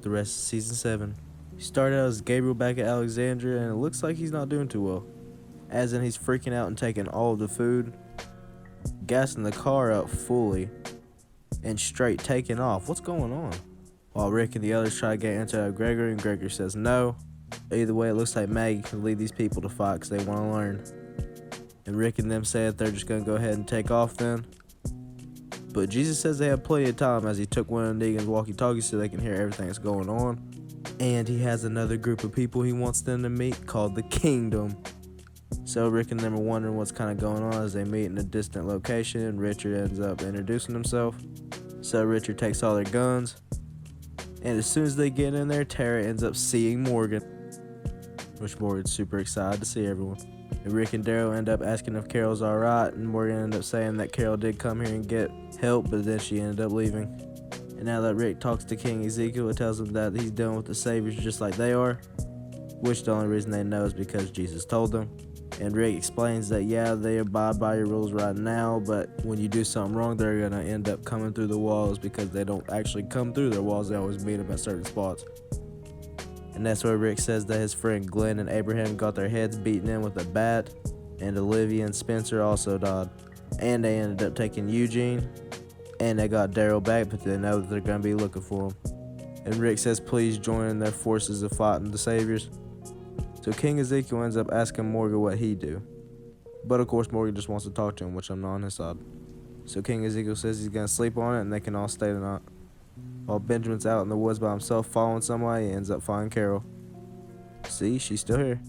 with the rest of season 7. He started out as Gabriel back at Alexandria, and it looks like he's not doing too well. As in, he's freaking out and taking all of the food, gassing the car up fully, and straight taking off. What's going on? While Rick and the others try to get into Gregory, and Gregory says no. Either way, it looks like Maggie can lead these people to fight because they want to learn. And Rick and them say that they're just going to go ahead and take off then. But Jesus says they have plenty of time, as he took one of Negan's walkie-talkies so they can hear everything that's going on. And he has another group of people he wants them to meet called the Kingdom. So Rick and them are wondering what's kind of going on as they meet in a distant location, and Richard ends up introducing himself. So Richard takes all their guns, and as soon as they get in there, Tara ends up seeing Morgan, which Morgan's super excited to see everyone. And Rick and Daryl end up asking if Carol's alright, and Morgan ended up saying that Carol did come here and get help, but then she ended up leaving. And now that Rick talks to King Ezekiel, it tells him that he's dealing with the Saviors just like they are, which the only reason they know is because Jesus told them. And Rick explains that yeah, they abide by your rules right now, but when you do something wrong, they're gonna end up coming through the walls, because they don't actually come through their walls, they always meet them at certain spots. And that's where Rick says that his friend Glenn and Abraham got their heads beaten in with a bat, and Olivia and Spencer also died. And they ended up taking Eugene, and they got Daryl back, but they know that they're gonna be looking for him. And Rick says please join in their forces of fighting the Saviors. So King Ezekiel ends up asking Morgan what he'd do. But of course Morgan just wants to talk to him, which I'm not on his side. So King Ezekiel says he's going to sleep on it and they can all stay tonight. While Benjamin's out in the woods by himself following somebody, he ends up finding Carol. See, she's still here.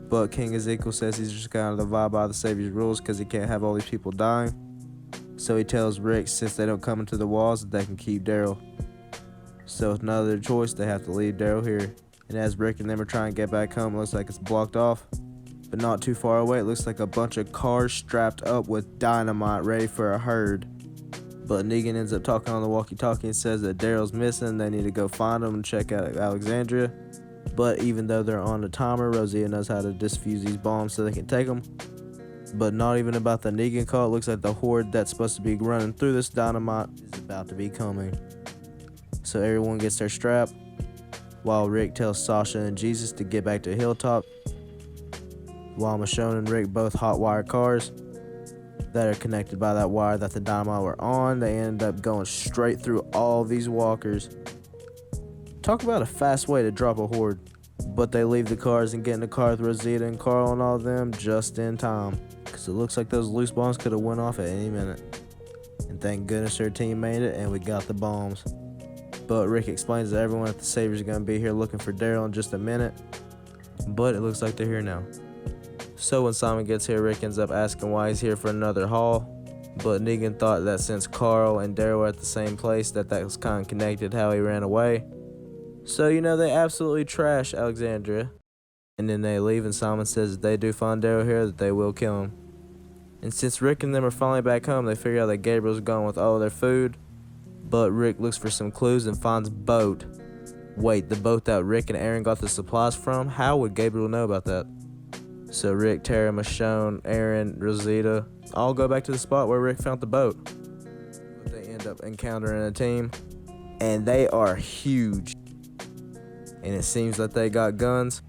But King Ezekiel says he's just going to abide by the Savior's rules because he can't have all these people dying. So he tells Rick since they don't come into the walls that they can keep Daryl. So with no other choice, they have to leave Daryl here. And as Rick and them are trying to get back home, it looks like it's blocked off. But not too far away, it looks like a bunch of cars strapped up with dynamite ready for a herd. But Negan ends up talking on the walkie-talkie and says that Daryl's missing. They need to go find him and check out Alexandria. But even though they're on the timer, Rosita knows how to disfuse these bombs so they can take them. But not even about the Negan call. It looks like the horde that's supposed to be running through this dynamite is about to be coming. So everyone gets their strap, while Rick tells Sasha and Jesus to get back to Hilltop, while Michonne and Rick both hotwire cars that are connected by that wire that the dynamite were on. They end up going straight through all these walkers. Talk about a fast way to drop a horde. But they leave the cars and get in the car with Rosita and Carl and all of them just in time, because it looks like those loose bombs could have went off at any minute. And thank goodness their team made it and we got the bombs. But Rick explains that everyone at the Saviors are going to be here looking for Daryl in just a minute. But it looks like they're here now. So when Simon gets here, Rick ends up asking why he's here for another haul. But Negan thought that since Carl and Daryl were at the same place, that was kind of connected how he ran away. So, they absolutely trash Alexandria. And then they leave, and Simon says that they do find Daryl here, that they will kill him. And since Rick and them are finally back home, they figure out that Gabriel's gone with all of their food. But Rick looks for some clues and finds a boat. Wait, the boat that Rick and Aaron got the supplies from? How would Gabriel know about that? So Rick, Tara, Michonne, Aaron, Rosita all go back to the spot where Rick found the boat. But they end up encountering a team, and they are huge. And it seems like they got guns.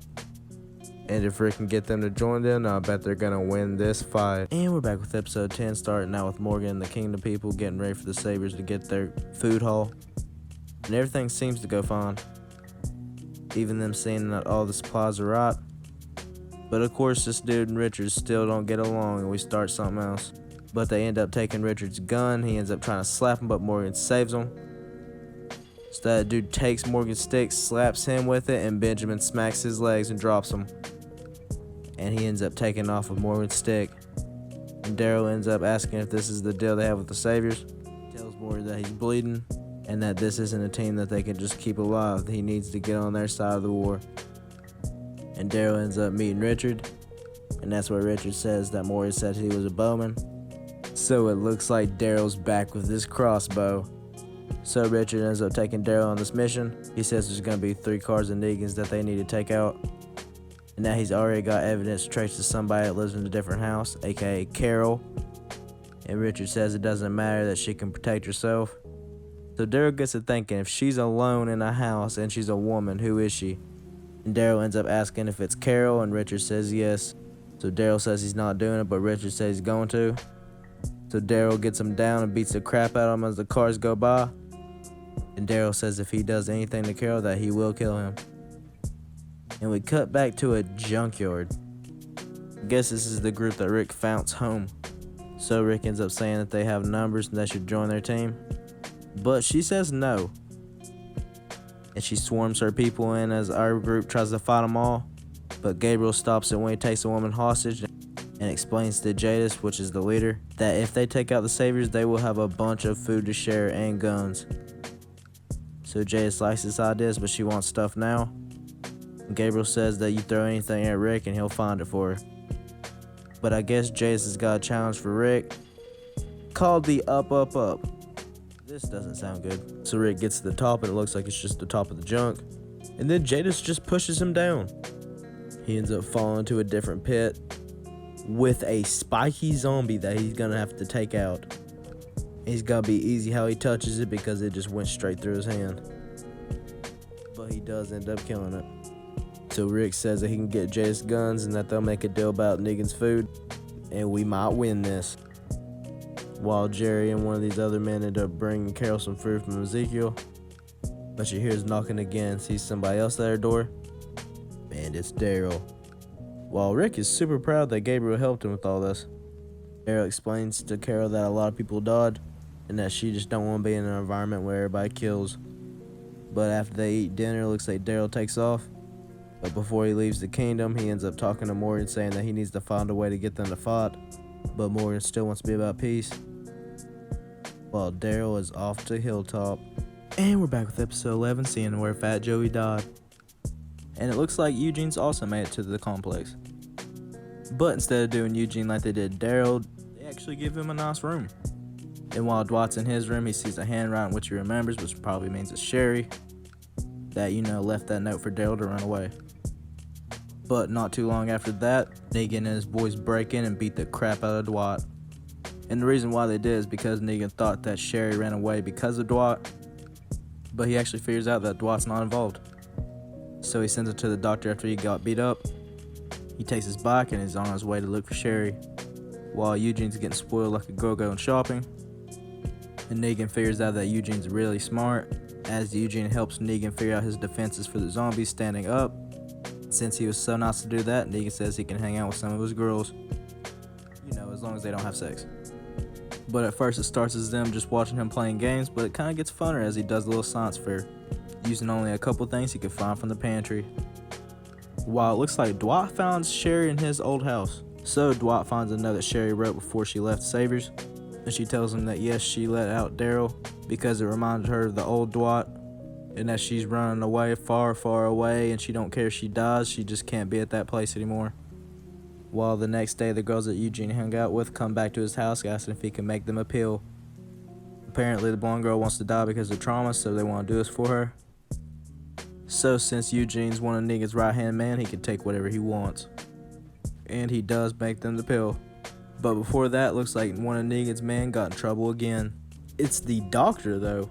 And if Rick can get them to join them, I bet they're going to win this fight. And we're back with episode 10, starting now with Morgan and the Kingdom people getting ready for the Saviors to get their food haul. And everything seems to go fine. Even them seeing that all the supplies are right. But of course, this dude and Richard still don't get along, and we start something else. But they end up taking Richard's gun. He ends up trying to slap him, but Morgan saves him. So that dude takes Morgan's stick, slaps him with it, and Benjamin smacks his legs and drops him. And he ends up taking off with Morgan's stick. And Daryl ends up asking if this is the deal they have with the Saviors. He tells Morgan that he's bleeding, and that this isn't a team that they can just keep alive. He needs to get on their side of the war. And Daryl ends up meeting Richard, and that's where Richard says that Morgan said he was a bowman. So it looks like Daryl's back with his crossbow. So Richard ends up taking Daryl on this mission. He says there's going to be 3 cars of Negan's that they need to take out. And now he's already got evidence traced to somebody that lives in a different house, aka Carol. And Richard says it doesn't matter, that she can protect herself. So Daryl gets to thinking, if she's alone in a house and she's a woman, who is she? And Daryl ends up asking if it's Carol, and Richard says yes. So Daryl says he's not doing it, but Richard says he's going to. So Daryl gets him down and beats the crap out of him as the cars go by. And Daryl says if he does anything to Carol, that he will kill him. And we cut back to a junkyard. I guess this is the group that Rick found's home. So Rick ends up saying that they have numbers and they should join their team. But she says no. And she swarms her people in as our group tries to fight them all. But Gabriel stops it when he takes a woman hostage and explains to Jadis, which is the leader, that if they take out the saviors, they will have a bunch of food to share and guns. So Jadis likes this idea, but she wants stuff now. And Gabriel says that you throw anything at Rick and he'll find it for her. But I guess Jadis has got a challenge for Rick called the Up Up Up. This doesn't sound good. So Rick gets to the top and it looks like it's just the top of the junk. And then Jadis just pushes him down. He ends up falling into a different pit with a spiky zombie that he's gonna have to take out. It's gonna be easy how he touches it because it just went straight through his hand. But he does end up killing it. So Rick says that he can get Jadis guns and that they'll make a deal about Negan's food. And we might win this. While Jerry and one of these other men end up bringing Carol some food from Ezekiel. But she hears knocking again and sees somebody else at her door. And it's Daryl. While Rick is super proud that Gabriel helped him with all this. Daryl explains to Carol that a lot of people died and that she just don't want to be in an environment where everybody kills. But after they eat dinner, it looks like Daryl takes off. But before he leaves the kingdom, he ends up talking to Morgan, saying that he needs to find a way to get them to fight. But Morgan still wants to be about peace. While Daryl is off to Hilltop. And we're back with episode 11, seeing where Fat Joey died. And it looks like Eugene's also made it to the complex. But instead of doing Eugene like they did Daryl, they actually give him a nice room. And while Dwight's in his room, he sees a handwriting which he remembers, which probably means it's Sherry, that, left that note for Daryl to run away. But not too long after that, Negan and his boys break in and beat the crap out of Dwight. And the reason why they did is because Negan thought that Sherry ran away because of Dwight, but he actually figures out that Dwight's not involved. So he sends her to the doctor after he got beat up. He takes his bike and is on his way to look for Sherry, while Eugene's getting spoiled like a girl going shopping. And Negan figures out that Eugene's really smart, as Eugene helps Negan figure out his defenses for the zombies standing up. Since he was so nice to do that, Negan says he can hang out with some of his girls. As long as they don't have sex. But at first it starts as them just watching him playing games, but it kind of gets funner as he does a little science fair, using only a couple things he could find from the pantry. While it looks like Dwight found Sherry in his old house. So Dwight finds a note that Sherry wrote before she left Saviors, and she tells him that yes, she let out Daryl because it reminded her of the old Dwight, and that she's running away, far, far away, and she don't care if she dies, she just can't be at that place anymore. While the next day, the girls that Eugene hung out with come back to his house asking if he can make them a pill. Apparently, the blonde girl wants to die because of trauma, so they want to do this for her. So, since Eugene's one of Negan's right-hand man, he can take whatever he wants. And he does make them the pill. But before that, looks like one of Negan's men got in trouble again. It's the doctor, though.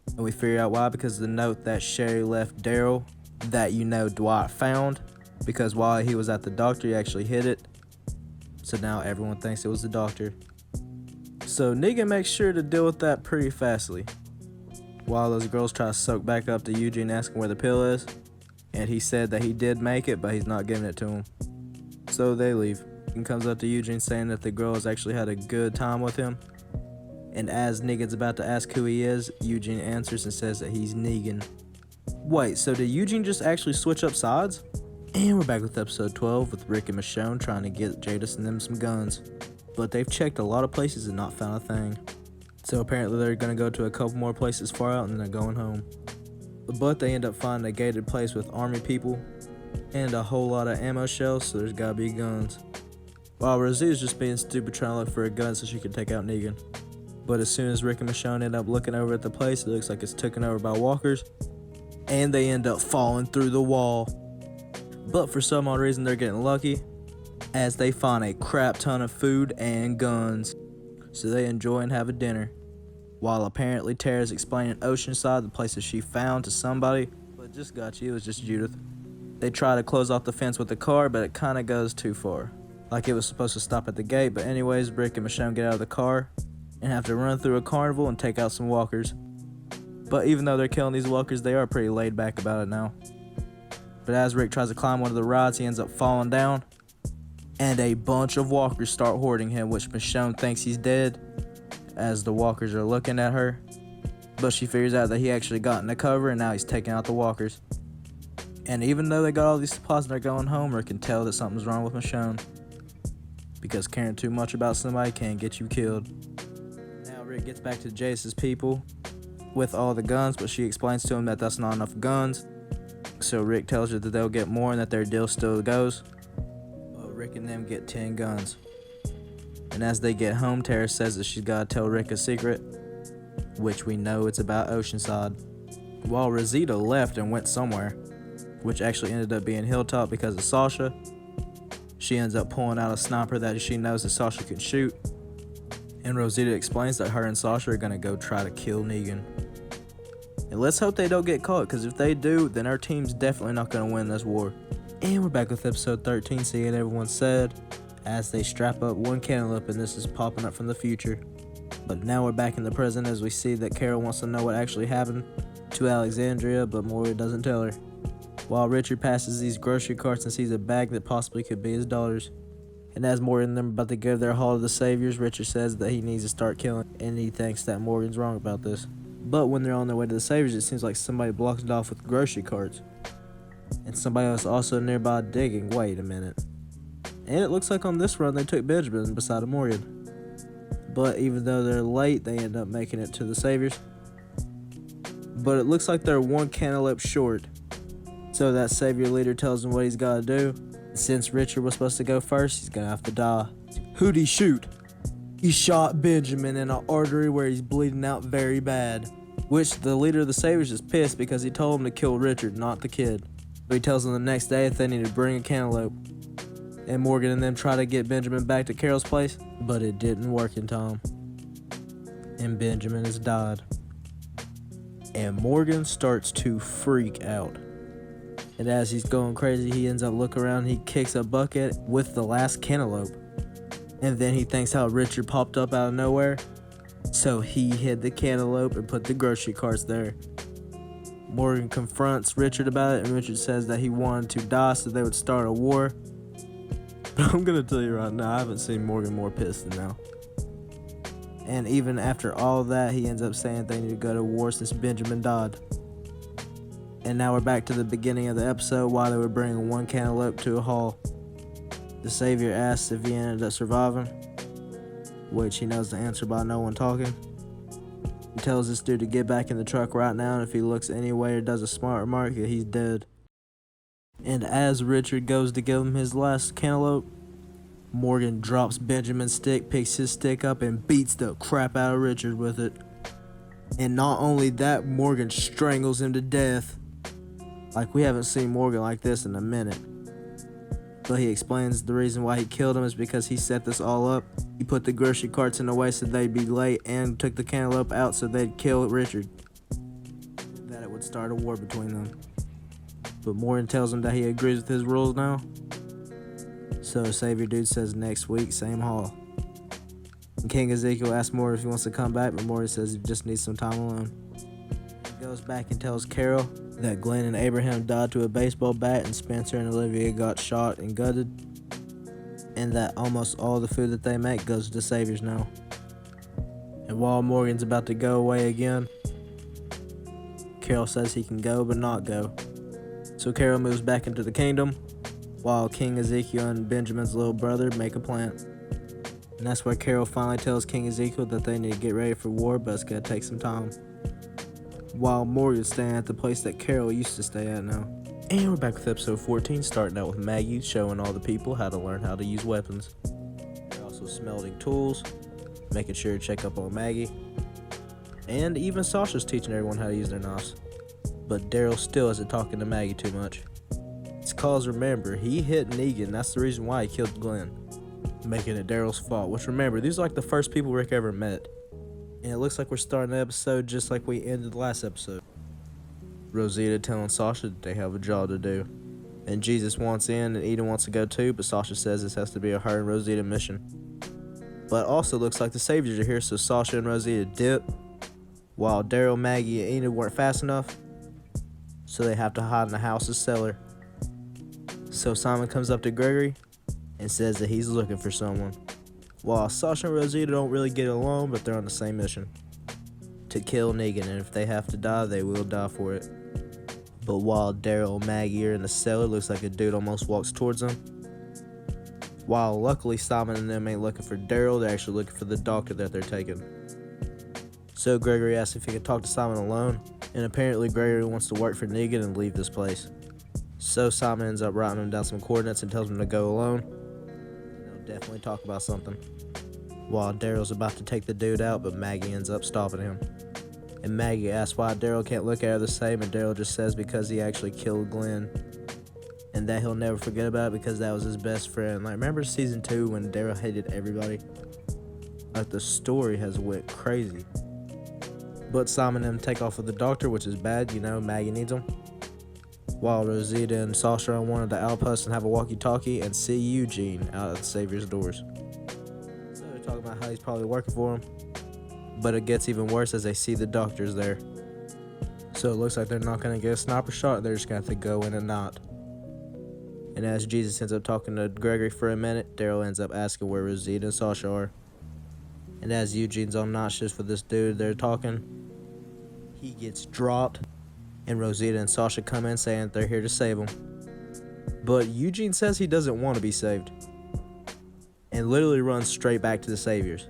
And we figure out why, because of the note that Sherry left Daryl that Dwight found. Because while he was at the doctor, he actually hid it. So now everyone thinks it was the doctor. So Negan makes sure to deal with that pretty fastly. While those girls try to soak back up to Eugene asking where the pill is. And he said that he did make it, but he's not giving it to him. So they leave. And comes up to Eugene saying that the girls actually had a good time with him. And as Negan's about to ask who he is, Eugene answers and says that he's Negan. Wait, so did Eugene just actually switch up sides? And we're back with episode 12 with Rick and Michonne trying to get Jadis and them some guns. But they've checked a lot of places and not found a thing. So apparently they're going to go to a couple more places far out and then they're going home. But they end up finding a gated place with army people and a whole lot of ammo shells, so there's got to be guns. While Rosie's just being stupid trying to look for a gun so she can take out Negan. But as soon as Rick and Michonne end up looking over at the place, it looks like it's taken over by walkers. And they end up falling through the wall. But for some odd reason, they're getting lucky as they find a crap ton of food and guns. So they enjoy and have a dinner. while apparently Tara's explaining Oceanside, the place that she found, to somebody. But just got you, it was just Judith. They try to close off the fence with the car, but it kind of goes too far. Like it was supposed to stop at the gate, but anyways, Rick and Michonne get out of the car and have to run through a carnival and take out some walkers. But even though they're killing these walkers, they are pretty laid back about it now. But as Rick tries to climb one of the rides, he ends up falling down, and a bunch of walkers start hoarding him, which Michonne thinks he's dead as the walkers are looking at her. But she figures out that he actually got in the cover and now he's taking out the walkers. And even though they got all these supplies and they're going home, Rick can tell that something's wrong with Michonne, because caring too much about somebody can get you killed. Now Rick gets back to Jace's people with all the guns, but she explains to him that that's not enough guns. So Rick tells her that they'll get more and that their deal still goes. But Rick and them get 10 guns. And as they get home, Tara says that she's got to tell Rick a secret, which we know it's about Oceanside. While Rosita left and went somewhere, which actually ended up being Hilltop because of Sasha, she ends up pulling out a sniper that she knows that Sasha can shoot. And Rosita explains that her and Sasha are going to go try to kill Negan. And let's hope they don't get caught, because if they do, then our team's definitely not going to win this war. And we're back with episode 13, seeing everyone said, as they strap up one cantaloupe, and this is popping up from the future. But now we're back in the present as we see that Carol wants to know what actually happened to Alexandria, but Moira doesn't tell her. While Richard passes these grocery carts and sees a bag that possibly could be his daughter's. And as Morgan and them are about to give their haul to the Saviors, Richard says that he needs to start killing, and he thinks that Morgan's wrong about this. But when they're on their way to the Saviors, it seems like somebody blocks it off with grocery carts. And somebody else also nearby digging. Wait a minute. And it looks like on this run they took Benjamin beside of Morgan. But even though they're late, they end up making it to the Saviors. But it looks like they're one cantaloupe short. So that Savior leader tells him what he's got to do. Since Richard was supposed to go first, he's gonna have to die. Who'd he shoot? He shot Benjamin in an artery where he's bleeding out very bad. Which the leader of the Saviors is pissed because he told him to kill Richard, not the kid. So he tells them the next day that they need to bring a cantaloupe. And Morgan and them try to get Benjamin back to Carol's place, but it didn't work in time. And Benjamin has died. And Morgan starts to freak out. And as he's going crazy, he ends up looking around and he kicks a bucket with the last cantaloupe. And then he thinks how Richard popped up out of nowhere. So he hid the cantaloupe and put the grocery carts there. Morgan confronts Richard about it, and Richard says that he wanted to die so they would start a war. But I'm gonna tell you right now, I haven't seen Morgan more pissed than now. And even after all that, he ends up saying they need to go to war since Benjamin died. And now we're back to the beginning of the episode while they were bringing one cantaloupe to a hall. The Savior asks if he ended up surviving, which he knows the answer by no one talking. He tells this dude to get back in the truck right now, and if he looks anyway or does a smart remark, he's dead. And as Richard goes to give him his last cantaloupe, Morgan drops Benjamin's stick, picks his stick up, and beats the crap out of Richard with it. And not only that, Morgan strangles him to death. Like, we haven't seen Morgan like this in a minute. But he explains the reason why he killed him is because he set this all up. He put the grocery carts in the way so they'd be late and took the cantaloupe out so they'd kill Richard. That it would start a war between them. But Morgan tells him that he agrees with his rules now. So Savior Dude says next week, same hall. And King Ezekiel asks Morgan if he wants to come back, but Morgan says he just needs some time alone. He goes back and tells Carol that Glenn and Abraham died to a baseball bat, and Spencer and Olivia got shot and gutted, and that almost all the food that they make goes to the Saviors now. And while Morgan's about to go away again, Carol says he can go but not go. So Carol moves back into the kingdom, while King Ezekiel and Benjamin's little brother make a plan. And that's where Carol finally tells King Ezekiel that they need to get ready for war, but it's gonna take some time. While Morgan's staying at the place that Carol used to stay at now. And we're back with episode 14, starting out with Maggie showing all the people how to learn how to use weapons. They're also smelting tools, making sure to check up on Maggie. And even Sasha's teaching everyone how to use their knives. But Daryl still isn't talking to Maggie too much. It's cause, remember, he hit Negan, that's the reason why he killed Glenn, making it Daryl's fault. Which, remember, these are like the first people Rick ever met. And it looks like we're starting the episode just like we ended the last episode. Rosita telling Sasha that they have a job to do. And Jesus wants in and Eden wants to go too, but Sasha says this has to be a her and Rosita mission. But also looks like the Saviors are here, so Sasha and Rosita dip, while Daryl, Maggie, and Enid weren't fast enough, so they have to hide in the house's cellar. So Simon comes up to Gregory and says that he's looking for someone, while Sasha and Rosita don't really get along, but they're on the same mission, to kill Negan, and if they have to die, they will die for it. But while Daryl and Maggie are in the cellar, looks like a dude almost walks towards them. While luckily Simon and them ain't looking for Daryl, they're actually looking for the doctor that they're taking. So Gregory asks if he could talk to Simon alone, and apparently Gregory wants to work for Negan and leave this place. So Simon ends up writing him down some coordinates and tells him to go alone. They'll definitely talk about something. While Daryl's about to take the dude out, but Maggie ends up stopping him. And Maggie asks why Daryl can't look at her the same, and Daryl just says because he actually killed Glenn. And that he'll never forget about it because that was his best friend. Like, remember season 2 when Daryl hated everybody? Like, the story has went crazy. But Simon and them take off with the doctor, which is bad, you know, Maggie needs him. While Rosita and Sasha are on one of the outposts and have a walkie-talkie and see Eugene out at the Savior's doors. So they're talking about how he's probably working for him. But it gets even worse as they see the doctors there. So it looks like they're not going to get a sniper shot, they're just going to have to go in and not. And as Jesus ends up talking to Gregory for a minute, Daryl ends up asking where Rosita and Sasha are. And as Eugene's on night shifts with this dude they're talking, he gets dropped, and Rosita and Sasha come in saying they're here to save him. But Eugene says he doesn't want to be saved, and literally runs straight back to the Saviors.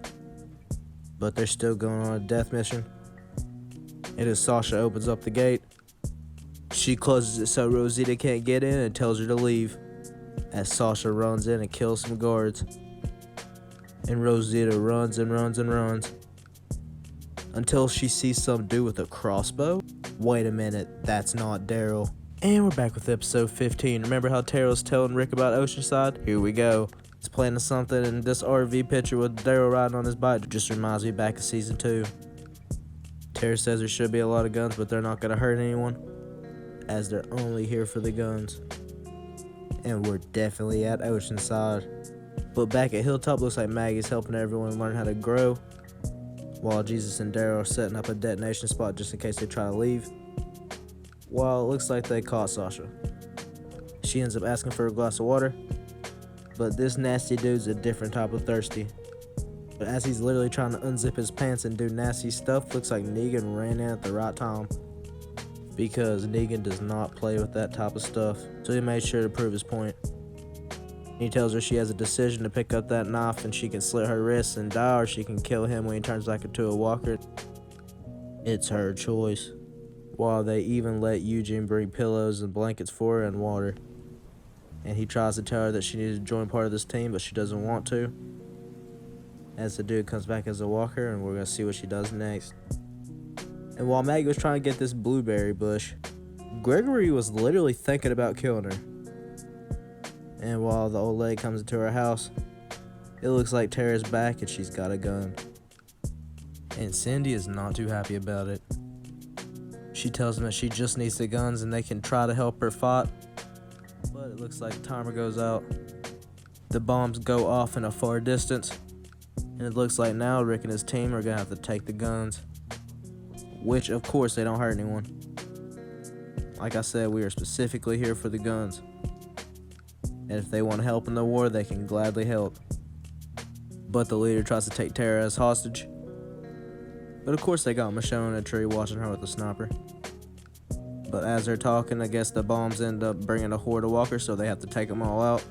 But they're still going on a death mission. And as Sasha opens up the gate, she closes it so Rosita can't get in and tells her to leave, as Sasha runs in and kills some guards. And Rosita runs and runs and runs until she sees some dude with a crossbow. Wait a minute, that's not Daryl. And we're back with episode 15. Remember how Tara was telling Rick about Oceanside? Here we go. It's playing something in this RV picture with Daryl riding on his bike. Just reminds me back of season 2. Tara says there should be a lot of guns, but they're not going to hurt anyone, as they're only here for the guns. And we're definitely at Oceanside. But back at Hilltop, looks like Maggie's helping everyone learn how to grow, while Jesus and Daryl are setting up a detonation spot just in case they try to leave. While it looks like they caught Sasha. She ends up asking for a glass of water, but this nasty dude's a different type of thirsty. But as he's literally trying to unzip his pants and do nasty stuff, looks like Negan ran in at the right time, because Negan does not play with that type of stuff, so he made sure to prove his point. He tells her she has a decision to pick up that knife and she can slit her wrists and die, or she can kill him when he turns back into a walker. It's her choice. While they even let Eugene bring pillows and blankets for her and water. And he tries to tell her that she needs to join part of this team, but she doesn't want to. As the dude comes back as a walker, and we're going to see what she does next. And while Maggie was trying to get this blueberry bush, Gregory was literally thinking about killing her. And while the old lady comes into her house, it looks like Tara's back and she's got a gun. And Cindy is not too happy about it. She tells them that she just needs the guns and they can try to help her fight. But it looks like the timer goes out. The bombs go off in a far distance. And it looks like now Rick and his team are going to have to take the guns. Which, of course, they don't hurt anyone. Like I said, we are specifically here for the guns. And if they want to help in the war, they can gladly help. But the leader tries to take Tara as hostage. But of course they got Michonne in a tree watching her with a sniper. But as they're talking, I guess the bombs end up bringing a horde of walkers, so they have to take them all out.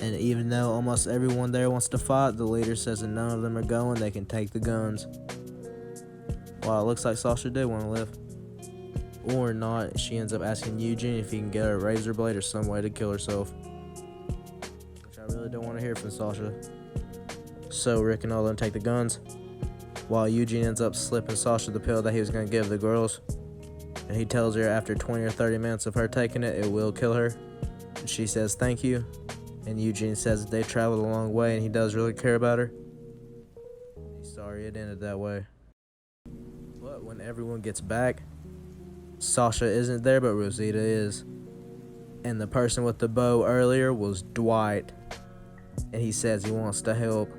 And even though almost everyone there wants to fight, the leader says that none of them are going, they can take the guns. While it looks like Sasha did want to live. Or not, she ends up asking Eugene if he can get her a razor blade or some way to kill herself. Which I really don't want to hear from Sasha. So Rick and all them take the guns, while Eugene ends up slipping Sasha the pill that he was going to give the girls. And he tells her after 20 or 30 minutes of her taking it, it will kill her. And she says thank you. And Eugene says that they traveled a long way and he does really care about her. He's sorry sorry it ended that way. But when everyone gets back, Sasha isn't there, but Rosita is. And the person with the bow earlier was Dwight. And he says he wants to help.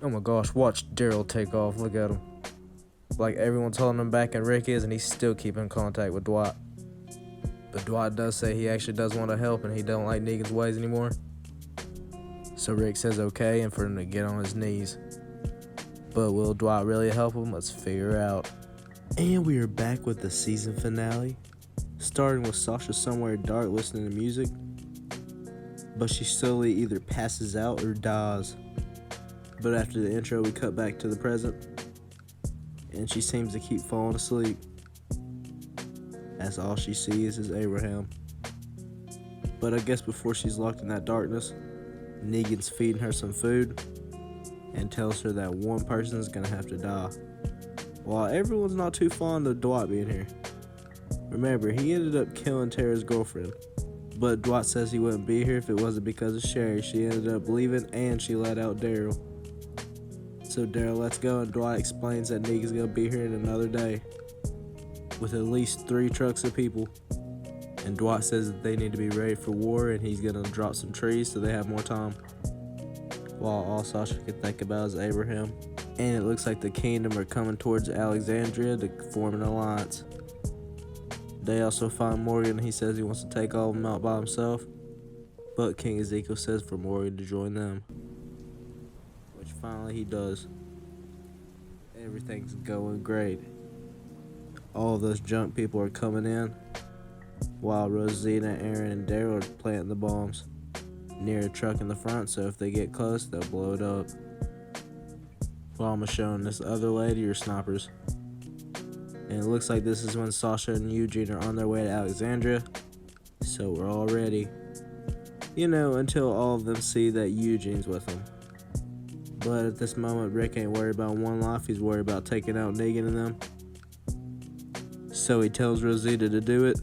Oh my gosh, watch Daryl take off. Look at him. Like everyone's holding him back and Rick is, and he's still keeping contact with Dwight. But Dwight does say he actually does want to help and he don't like Negan's ways anymore. So Rick says okay and for him to get on his knees. But will Dwight really help him? Let's figure out. And we are back with the season finale, starting with Sasha somewhere dark listening to music, but she slowly either passes out or dies. But after the intro, we cut back to the present, and she seems to keep falling asleep, as all she sees is Abraham. But I guess before she's locked in that darkness, Negan's feeding her some food and tells her that one person is gonna have to die. While everyone's not too fond of Dwight being here. Remember, he ended up killing Tara's girlfriend. But Dwight says he wouldn't be here if it wasn't because of Sherry. She ended up leaving and she let out Daryl. So Daryl lets go and Dwight explains that Negan's gonna be here in another day with at least 3 trucks of people. And Dwight says that they need to be ready for war and he's gonna drop some trees so they have more time. While all Sasha can think about is Abraham. And it looks like the kingdom are coming towards Alexandria to form an alliance. They also find Morgan. He says he wants to take all of them out by himself, but King Ezekiel says for Morgan to join them, which finally he does. Everything's going great. All of those junk people are coming in, while Rosita, Aaron, and Daryl are planting the bombs near a truck in the front, so if they get close, they'll blow it up. While Michonne and this other lady are snipers. And it looks like this is when Sasha and Eugene are on their way to Alexandria. So we're all ready. You know, until all of them see that Eugene's with them. But at this moment, Rick ain't worried about one life, he's worried about taking out Negan and them. So he tells Rosita to do it.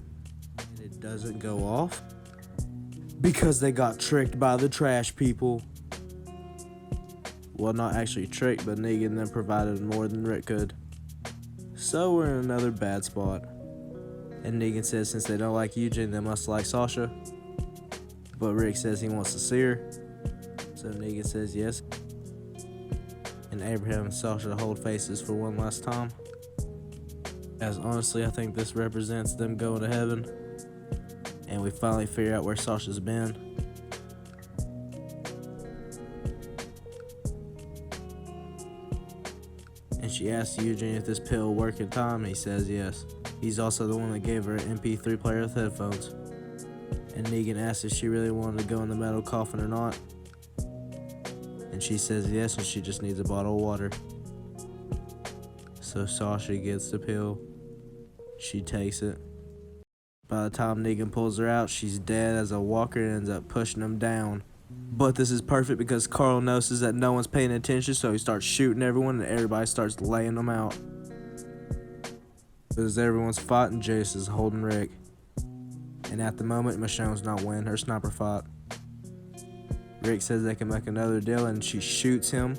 And it doesn't go off. Because they got tricked by the trash people. Well, not actually tricked, but Negan then provided more than Rick could. So we're in another bad spot. And Negan says since they don't like Eugene, they must like Sasha. But Rick says he wants to see her. So Negan says yes. And Abraham and Sasha hold faces for one last time. As honestly, I think this represents them going to heaven. And we finally figure out where Sasha's been. And she asks Eugene if this pill will work in time, and he says yes. He's also the one that gave her an MP3 player with headphones. And Negan asks if she really wanted to go in the metal coffin or not. And she says yes, and she just needs a bottle of water. So Sasha gets the pill. She takes it. By the time Negan pulls her out, she's dead as a walker and ends up pushing him down. But this is perfect because Carl notices that no one's paying attention, so he starts shooting everyone and everybody starts laying them out. As everyone's fighting, Jace is holding Rick. And at the moment, Michonne's not winning her sniper fight. Rick says they can make another deal and she shoots him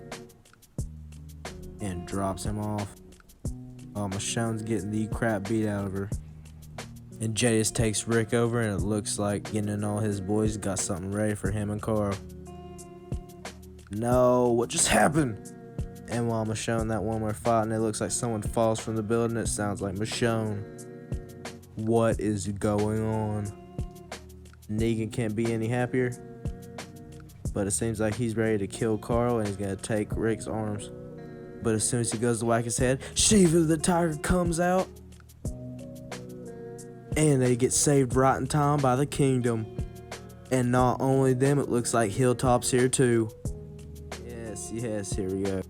and drops him off. While Michonne's getting the crap beat out of her. And Jadis takes Rick over and it looks like Gideon and all his boys got something ready for him and Carl. No, what just happened? And while Michonne and that one were fighting, it looks like someone falls from the building. It sounds like Michonne. What is going on? Negan can't be any happier. But it seems like he's ready to kill Carl and he's gonna take Rick's arms. But as soon as he goes to whack his head, Shiva the Tiger comes out. And they get saved right in time by the kingdom. And not only them, it looks like Hilltop's here too. Yes, here we go.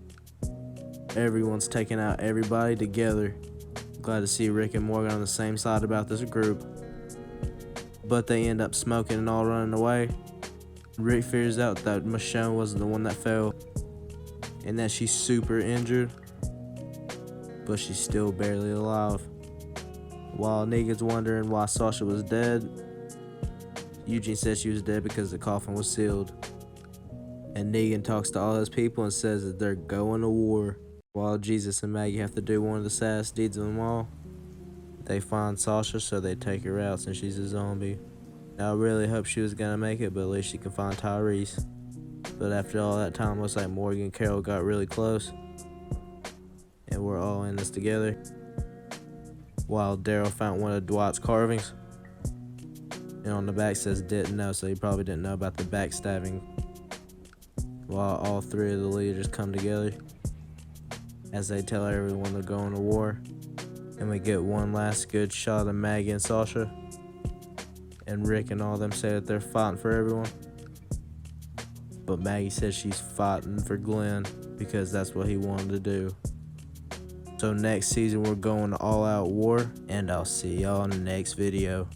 Everyone's taking out everybody together. Glad to see Rick and Morgan on the same side about this group. But they end up smoking and all running away. Rick figures out that Michonne wasn't the one that fell. And that she's super injured. But she's still barely alive. While Negan's wondering why Sasha was dead, Eugene says she was dead because the coffin was sealed. And Negan talks to all his people and says that they're going to war. While Jesus and Maggie have to do one of the saddest deeds of them all, they find Sasha, so they take her out since she's a zombie. Now I really hope she was gonna make it, but at least she can find Tyrese. But after all that time, looks like Morgan and Carol got really close, and we're all in this together. While Daryl found one of Dwight's carvings, and on the back says didn't know, so he probably didn't know about the backstabbing. While all three of the leaders come together as they tell everyone they're going to war, and we get one last good shot of Maggie and Sasha, and Rick and all them say that they're fighting for everyone, but Maggie says she's fighting for Glenn because that's what he wanted to do. So next season we're going to all out war, and I'll see y'all in the next video.